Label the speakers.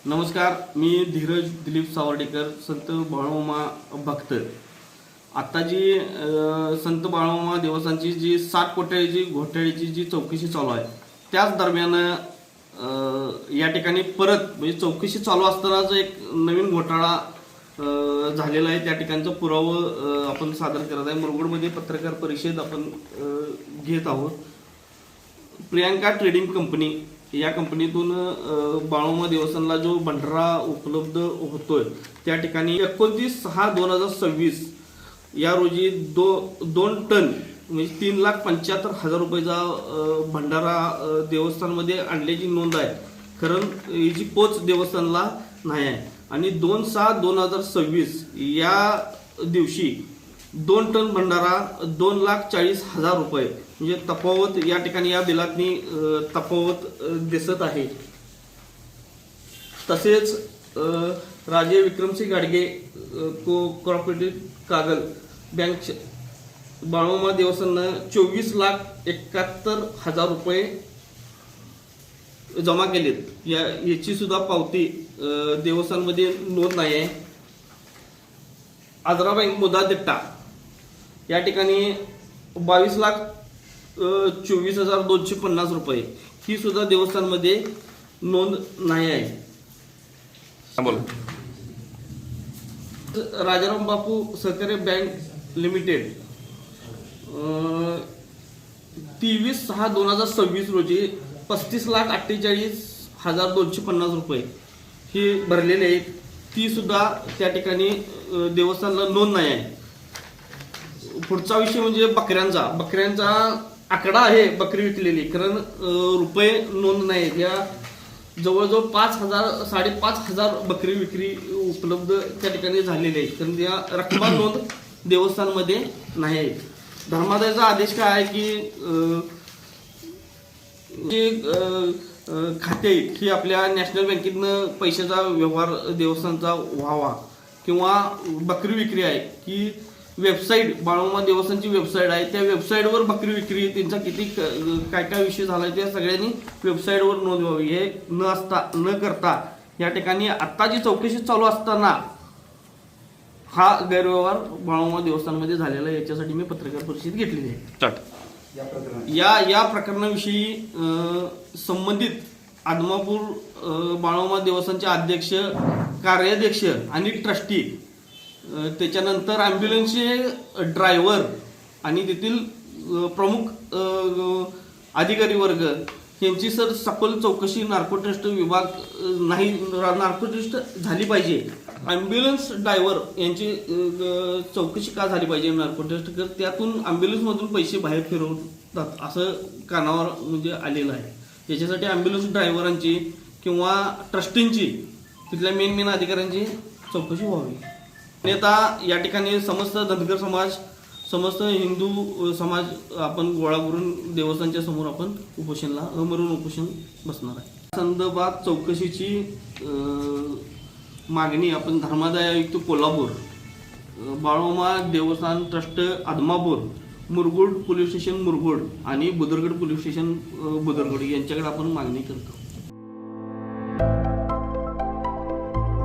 Speaker 1: नमस्कार, मी धीरज दिलीप सावर्डेकर, संत बाळूमामा भक्त. आता जी संत बाळूमामा देवस्थानची जी 60 कोटी घोटाळ्याची जी चौकशी चालू आहे, त्याच दरम्यान या ठिकाणी परत म्हणजे चौकशी चालू असतानाच एक नवीन घोटाळा झालेला आहे. त्या ठिकाणचं पुरावं आपण सादर करत आहे. मुरगुडमध्ये पत्रकार परिषद आपण घेत आहोत. प्रियांका ट्रेडिंग कंपनी या कंपनीतून बाळूमामा देवस्थानला जो भंडारा उपलब्ध होतोय त्या ठिकाणी 29/6/2026 या रोजी 2 टन म्हणजे 3,75,000 रुपयाचा भंडारा देवस्थानमध्ये आणल्याची नोंद आहे. कारण याची पोच देवस्थानला नाही आहे. आणि 2/6/2026 या दिवशी 2 टन भंडारा 2,40,000 रुपये म्हणजे तफावत या ठिकाणी या बिलातनी तफावत दिसत आहे. तसेच राजे विक्रमसिंग गाडगे कोऑपरेटिव्ह कागल बँक बाळूमामा देवस्थाननं 24,71,000 रुपये जमा केलेत. याची सुद्धा पावती देवस्थानमध्ये नोंद नाही आहे. आजरा बँक मुदादिट्टा या ठिकाणी 22,24,250 रुपये ही सुद्धा देवस्थानमध्ये नोंद नाही आहे. राजाराम बापू सहकारी बँक लिमिटेड 23/6/2026 रोजी 35,48,250 रुपये ही भरलेले आहेत. ती सुद्धा त्या ठिकाणी देवस्थानला नोंद नाही आहे. पुढचा विषय म्हणजे बकऱ्यांचा आकडा आहे बकरी विकलेली, कारण रुपये नोंद नाही. या जवळजवळ 5,000-5,500 बकरी विक्री उपलब्ध त्या ठिकाणी झालेली आहे, कारण त्या रक्कम नोंद देवस्थानमध्ये नाही आहे. धर्मादायाचा आदेश काय आहे की जे खाते ही आपल्या नॅशनल बँकेतनं पैशाचा व्यवहार देवस्थानचा व्हावा, किंवा बकरी विक्री आहे की वेबसाईट बाळूमामा देवस्थानची वेबसाईट आहे, त्या वेबसाईटवर बकरी विक्री त्यांचा किती काय विषय झाला त्या सगळ्यांनी वेबसाईटवर नोंद व्हावी. हे न करता या ठिकाणी आत्ता जी चौकशी चालू असताना हा गैरव्यवहार बाळूमामा देवस्थानमध्ये झालेला आहे. याच्यासाठी मी पत्रकार परिषद घेतलेली आहे. या प्रकरणाविषयी संबंधित आदमापूर बाळूमामा देवस्थानचे अध्यक्ष, कार्याध्यक्ष आणि ट्रस्टी, त्याच्यानंतर ॲम्ब्युलन्सचे ड्रायव्हर आणि तेथील प्रमुख अधिकारी वर्ग यांची सखोल चौकशी नार्को टेस्ट विभाग नाही, नार्को टेस्ट झाली पाहिजे. ॲम्ब्युलन्स ड्रायव्हर यांची चौकशी का झाली पाहिजे नार्को टेस्ट, तर त्यातून ॲम्ब्युलन्समधून पैसे बाहेर फिरवतात असं कानावर म्हणजे आलेलं आहे. याच्यासाठी ॲम्ब्युलन्स ड्रायव्हरांची किंवा ट्रस्टींची तिथल्या मेन अधिकाऱ्यांची चौकशी व्हावी. नेता या ठिकाणी समस्त धनगर समाज, समस्त हिंदू समाज आपण गोळा करून देवस्थानच्या समोर आपण उपोषणला अमरून उपोषण बसणार आहे. संदर्भात चौकशीची मागणी आपण धर्मादाय आयुक्त कोल्हापूर, बाळूमामा देवस्थान trust Adampur, Murgud police station Murgud आणि बुदरगड पोलीस स्टेशन बुदरगड यांच्याकडे आपण मागणी करतो.